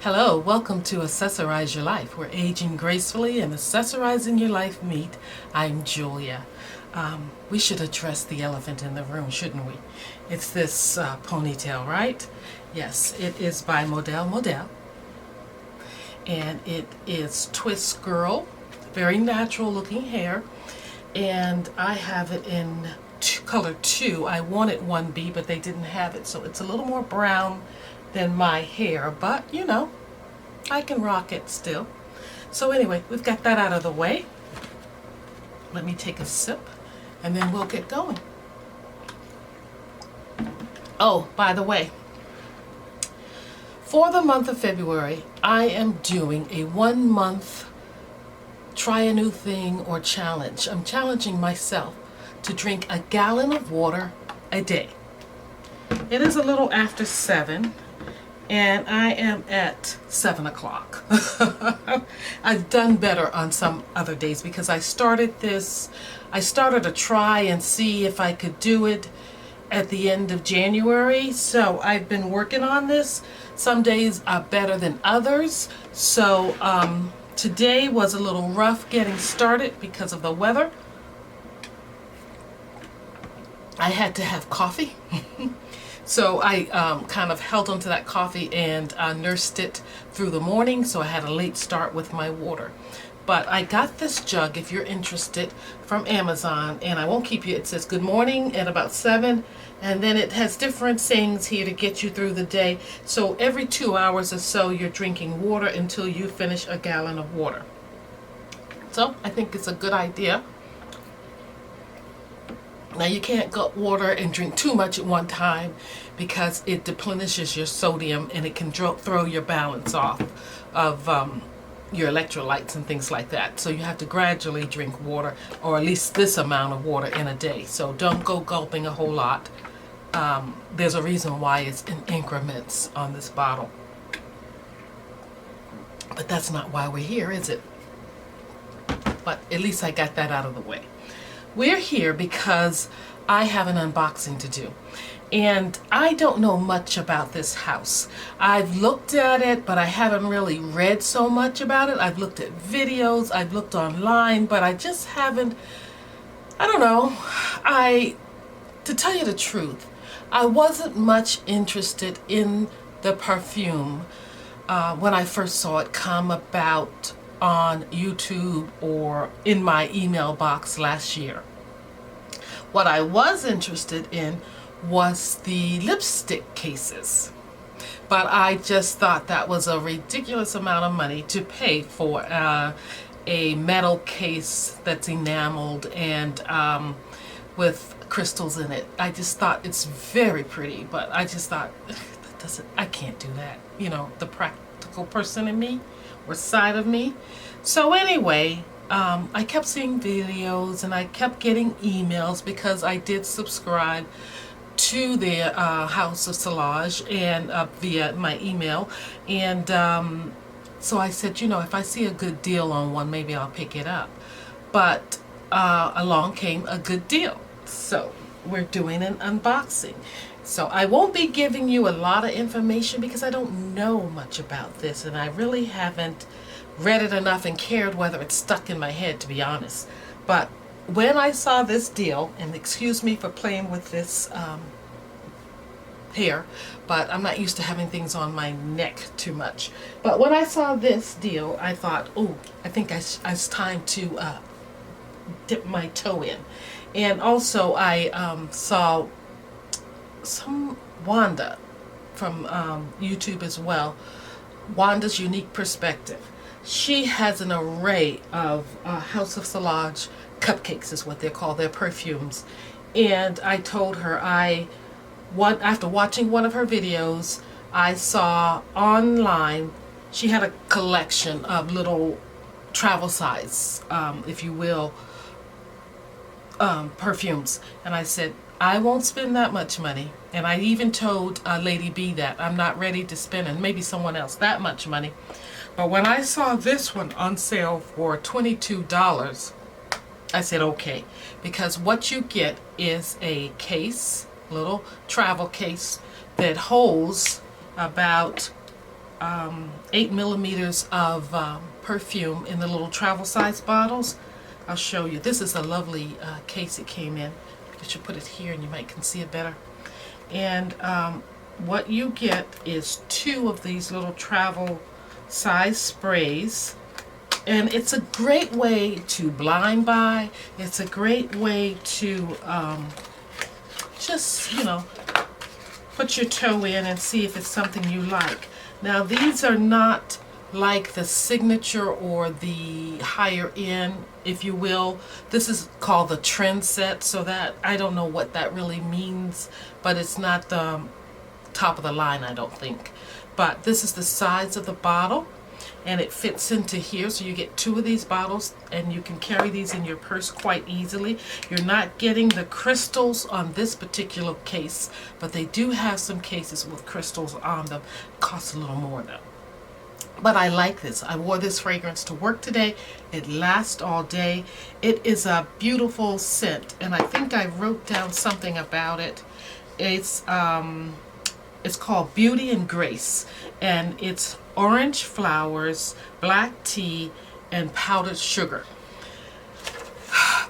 Hello, welcome to Accessorize Your Life, where aging gracefully and accessorizing your life meet. I'm Julia. We should address the elephant in the room, shouldn't we? It's this ponytail, right? Yes, it is by Model, and it is Twist Girl, very natural looking hair, and I have it in color 2. I wanted 1B, but they didn't have it, so it's a little more brown than my hair, but you know, I can rock it still. So anyway, we've got that out of the way. Let me take a sip and then we'll get going. Oh, by the way, for the month of February, I am doing a 1-month try a new thing or challenge. I'm challenging myself to drink a gallon of water a day. It is a little after 7. And I am at 7 o'clock. I've done better on some other days because I started a try and see if I could do it at the end of January. So I've been working on this. Some days are better than others. So today was a little rough getting started because of the weather. I had to have coffee. So I kind of held onto that coffee and nursed it through the morning, so I had a late start with my water. But I got this jug, if you're interested, from Amazon, and I won't keep you. It says good morning at about 7, and then it has different sayings here to get you through the day. So every 2 hours or so you're drinking water until you finish a gallon of water. So I think it's a good idea. Now you can't gut water and drink too much at one time because it deplenishes your sodium and it can throw your balance off of your electrolytes and things like that. So you have to gradually drink water, or at least this amount of water in a day. So don't go gulping a whole lot. There's a reason why it's in increments on this bottle. But that's not why we're here, is it? But at least I got that out of the way. We're here because I have an unboxing to do, and I don't know much about this house. I've looked at it, but I haven't really read so much about it. I've looked at videos, I've looked online, but I just haven't, I don't know. To tell you the truth, I wasn't much interested in the Perfume when I first saw it come about on YouTube or in my email box last year. What I was interested in was the lipstick cases, but I just thought that was a ridiculous amount of money to pay for a metal case that's enameled and with crystals in it. I just thought it's very pretty, but I just thought I can't do that. You know, the practical person in me or side of me. So anyway, I kept seeing videos and I kept getting emails because I did subscribe to their House of Sillage and via my email, and so I said, you know, if I see a good deal on one, maybe I'll pick it up. But along came a good deal, so we're doing an unboxing. So I won't be giving you a lot of information because I don't know much about this, and I really haven't read it enough and cared whether it's stuck in my head, to be honest. But when I saw this deal, and excuse me for playing with this hair, but I'm not used to having things on my neck too much. But when I saw this deal, I thought, oh, I think it's time to dip my toe in. And also I saw some Wanda from YouTube as well, Wanda's Unique Perspective. She has an array of House of Sillage cupcakes is what they're called, they're perfumes. And I told her after watching one of her videos, I saw online she had a collection of little travel size, if you will, perfumes. And I said, I won't spend that much money. And I even told Lady B that I'm not ready to spend, and maybe someone else, that much money. But when I saw this one on sale for $22, I said okay, because what you get is a case, little travel case that holds about 8 milliliters of perfume in the little travel size bottles. I'll show you. This is a lovely case it came in. I should put it here and you might can see it better. And what you get is 2 of these little travel size sprays. And it's a great way to blind buy. It's a great way to just, you know, put your toe in and see if it's something you like. Now these are not like the signature or the higher end, if you will. This is called the trend set, so that I don't know what that really means, but it's not the top of the line, I don't think. But this is the size of the bottle, and it fits into here, so you get 2 of these bottles and you can carry these in your purse quite easily. You're not getting the crystals on this particular case, but they do have some cases with crystals on them. It costs a little more though. But I like this. I wore this fragrance to work today. It lasts all day. It is a beautiful scent, and I think I wrote down something about it. It's called Beauty and Grace, and it's orange flowers, black tea, and powdered sugar.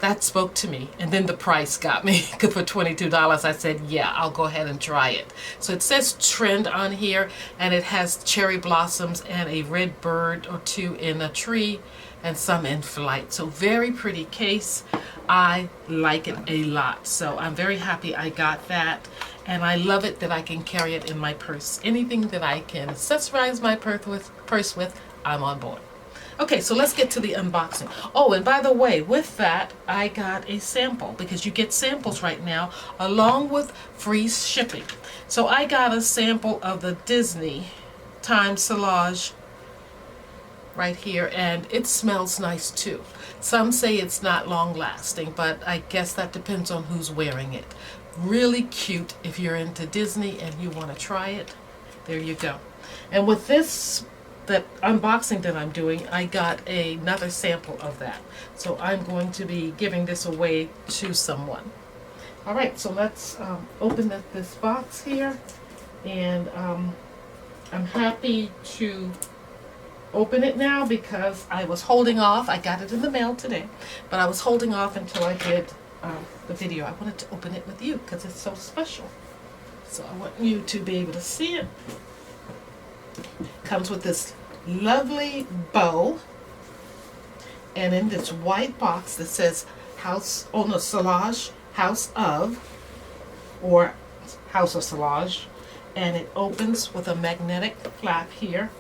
That spoke to me, and then the price got me. For $22, I said, yeah, I'll go ahead and try it. So it says trend on here, and it has cherry blossoms and a red bird or 2 in a tree and some in flight. So very pretty case. I like it a lot. So I'm very happy I got that, and I love it that I can carry it in my purse. Anything that I can accessorize my purse with, I'm on board. Okay, so let's get to the unboxing. Oh, and by the way, with that, I got a sample, because you get samples right now along with free shipping. So I got a sample of the Disney Time Sillage right here, and it smells nice too. Some say it's not long lasting, but I guess that depends on who's wearing it. Really cute if you're into Disney and you want to try it. There you go. And with this that unboxing that I'm doing, I got another sample of that. So I'm going to be giving this away to someone. Alright, so let's open up this box here. And I'm happy to open it now because I was holding off. I got it in the mail today, but I was holding off until I did the video. I wanted to open it with you because it's so special. So I want you to be able to see it. Comes with this lovely bow, and in this white box that says House, oh no, Sillage, House of, or House of Sillage, and it opens with a magnetic flap here.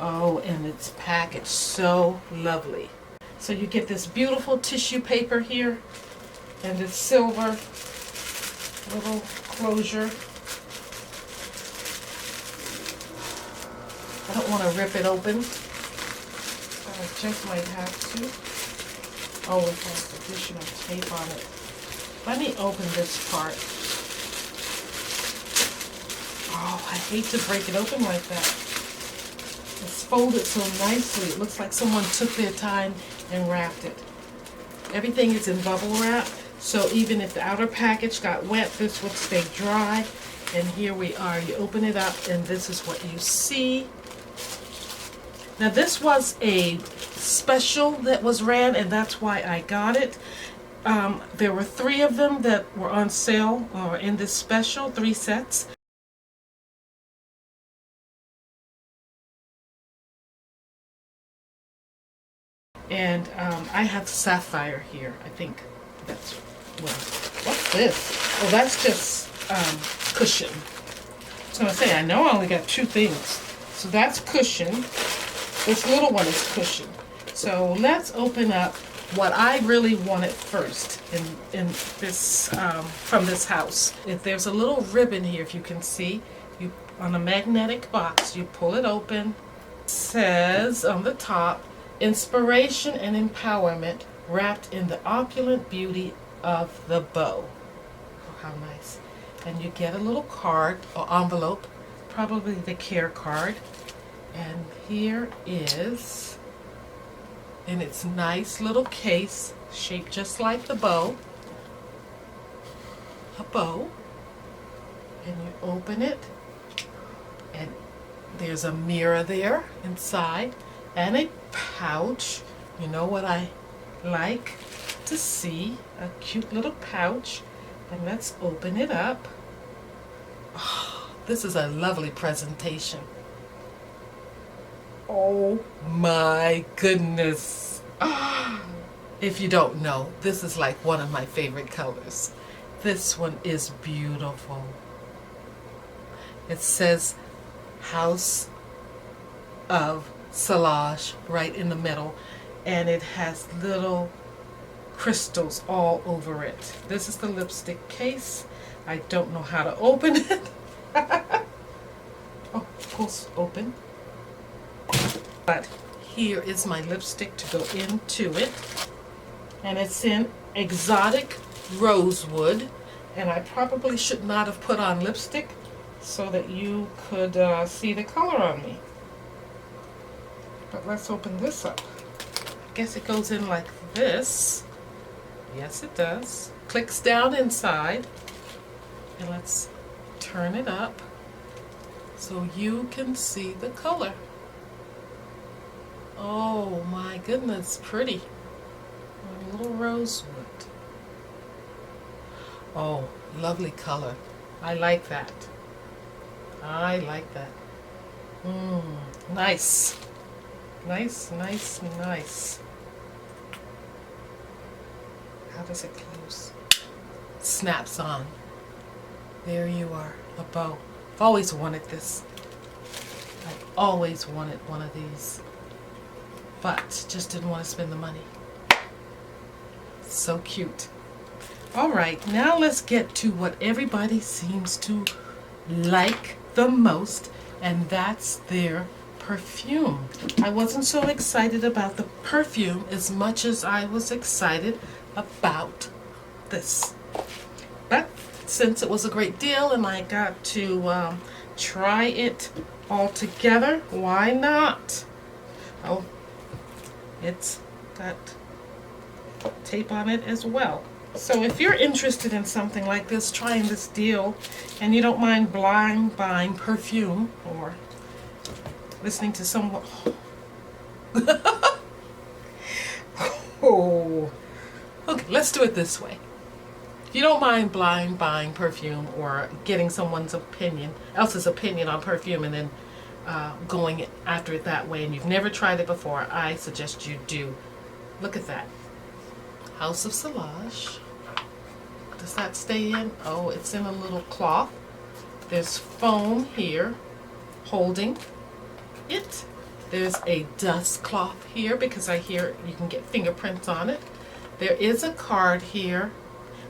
Oh, and it's packaged so lovely. So you get this beautiful tissue paper here, and this silver little closure. I don't want to rip it open. I just might have to. Oh, it has additional tape on it. Let me open this part. Oh, I hate to break it open like that. It's folded so nicely. It looks like someone took their time and wrapped it. Everything is in bubble wrap, so even if the outer package got wet, this would stay dry. And here we are. You open it up, and this is what you see. Now this was a special that was ran, and that's why I got it. There were 3 of them that were on sale or in this special, 3 sets. And I have Sapphire here. I think that's, well, what's this? Oh, that's just cushion. I was going to say, I know I only got 2 things. So that's cushion. This little one is cushion. So let's open up what I really wanted first in this from this house. If there's a little ribbon here, if you can see, you on a magnetic box, you pull it open. It says on the top, inspiration and empowerment wrapped in the opulent beauty of the bow. Oh, how nice. And you get a little card or envelope, probably the care card. And here is, in its nice little case, shaped just like the bow, a bow, and you open it, and There's a mirror there inside and a pouch. You know what I like to see? A cute little pouch. And let's open it up. Oh, this is a lovely presentation. Oh my goodness. If you don't know, this is like one of my favorite colors. This one is beautiful. It says House of Sillage right in the middle, and it has little crystals all over it. This is the lipstick case. I don't know how to open it. Oh, of course, open. But here is my lipstick to go into it, and it's in Exotic Rosewood, and I probably should not have put on lipstick so that you could see the color on me. But let's open this up. I guess it goes in like this. Yes, it does. Clicks down inside, and let's turn it up so you can see the color. Oh my goodness, pretty. A little rosewood. Oh, lovely color. I like that. I like that. Nice. Nice, nice, nice. How does it close? Snaps on. There you are, a bow. I've always wanted this. I've always wanted one of these, but just didn't want to spend the money. So cute. All right, now let's get to what everybody seems to like the most, and that's their perfume. I wasn't so excited about the perfume as much as I was excited about this. But since it was a great deal and I got to try it all together, why not? Oh, it's got tape on it as well. So if you're interested in something like this, trying this deal, and you don't mind blind buying perfume or listening to someone... Oh. Okay, let's do it this way. If you don't mind blind buying perfume or getting someone's opinion, else's opinion on perfume, and then going after it that way, and you've never tried it before, I suggest you do. Look at that. House of Sillage. Does that stay in? Oh, it's in a little cloth. There's foam here holding it. There's a dust cloth here because I hear you can get fingerprints on it. There is a card here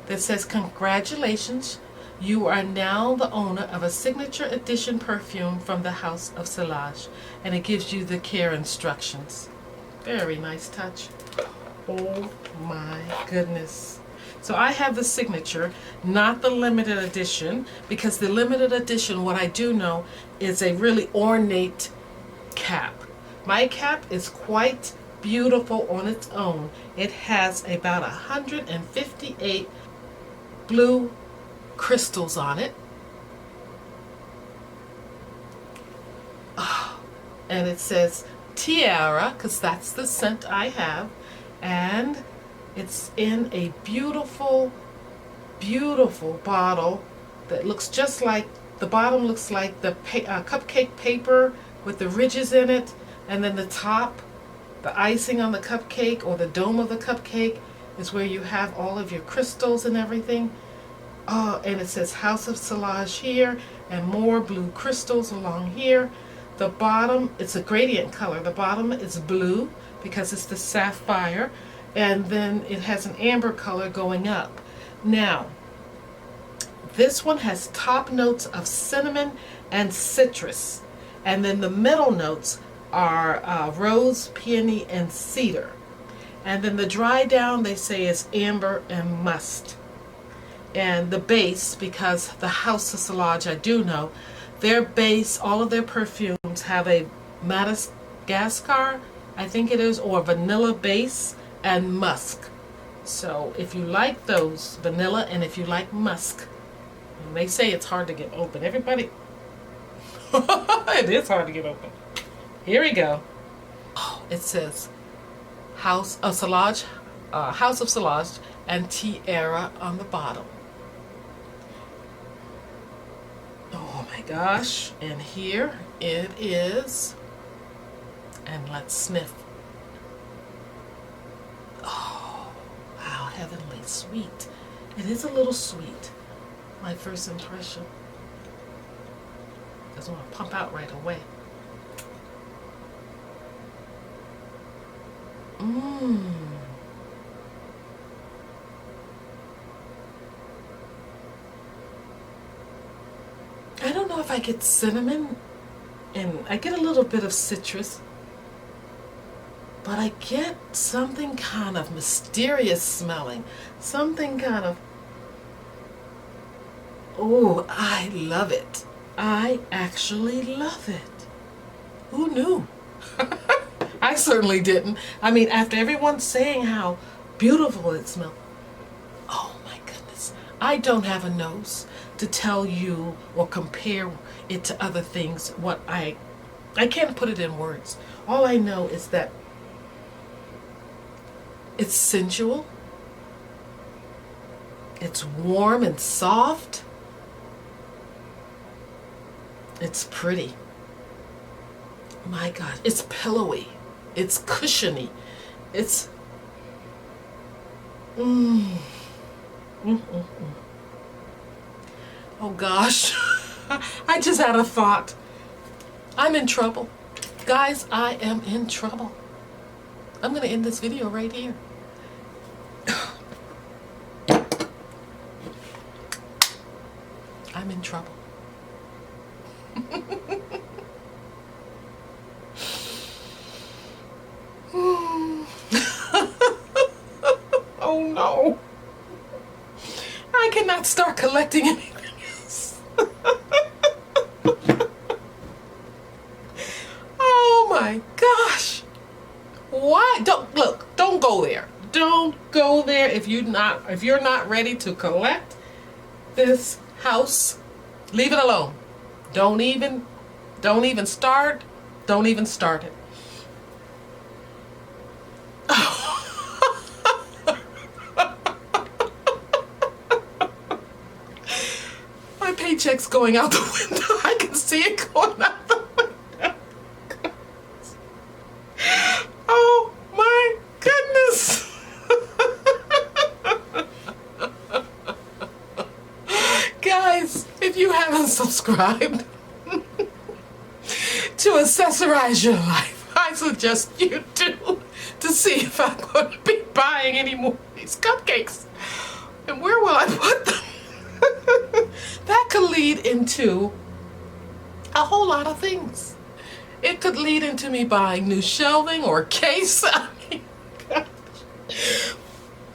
that says, "Congratulations, you are now the owner of a signature edition perfume from the House of Sillage," and it gives you the care instructions. Very nice touch. Oh my goodness. So I have the signature, not the limited edition, because the limited edition, what I do know, is a really ornate cap. My cap is quite beautiful on its own. It has about 158 blue crystals on it. Oh, and it says Tiara, because that's the scent I have. And it's in a beautiful, beautiful bottle that looks just like, the bottom looks like the cupcake paper with the ridges in it, and then the top, the icing on the cupcake or the dome of the cupcake is where you have all of your crystals and everything. Oh, and it says House of Sillage here and more blue crystals along here. The bottom, it's a gradient color. The bottom is blue because it's the Sapphire, and then it has an amber color going up. Now, this one has top notes of cinnamon and citrus, and then the middle notes are rose, peony, and cedar. And then the dry down, they say, is amber and musk. And the base, because the House of Sillage, I do know, their base, all of their perfumes have a Madagascar, I think it is, or vanilla base and musk. So if you like those, vanilla, and if you like musk, and they say it's hard to get open. Everybody, It is hard to get open. Here we go. Oh, it says House of Sillage, House of Sillage, and Tiara on the bottom. Oh my gosh. And here it is. And let's sniff. Oh, how heavenly sweet. It is a little sweet. My first impression. Doesn't want to pump out right away. Mmm. I don't know if I get cinnamon, and I get a little bit of citrus, but I get something kind of mysterious smelling. Something kind of, oh, I love it. I actually love it. Who knew? I certainly didn't. I mean, after everyone's saying how beautiful it smells, oh my goodness. I don't have a nose to tell you or compare it to other things. What I can't put it in words. All I know is that it's sensual. It's warm and soft. It's pretty. My God, it's pillowy. It's cushiony. It's oh gosh. I just had a thought. I'm in trouble. Guys, I am in trouble. I'm going to end this video right here. I'm in trouble. Oh no. I cannot start collecting anything else. Oh my gosh. Why? Don't go there. Don't go there if you're not ready to collect this house. Leave it alone. Don't even start. Don't even start it. My paycheck's going out the window. I can see it going out the window. Oh my goodness. Guys, if you haven't subscribed to accessorize your life, I suggest you do, to see if I'm going to be buying any more of these cupcakes. And where will I put them? That could lead into a whole lot of things. It could lead into me buying new shelving or case. I mean, gosh. If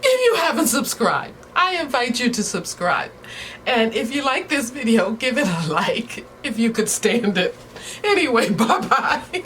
you haven't subscribed, I invite you to subscribe. And if you like this video, give it a like if you could stand it. Anyway, bye-bye.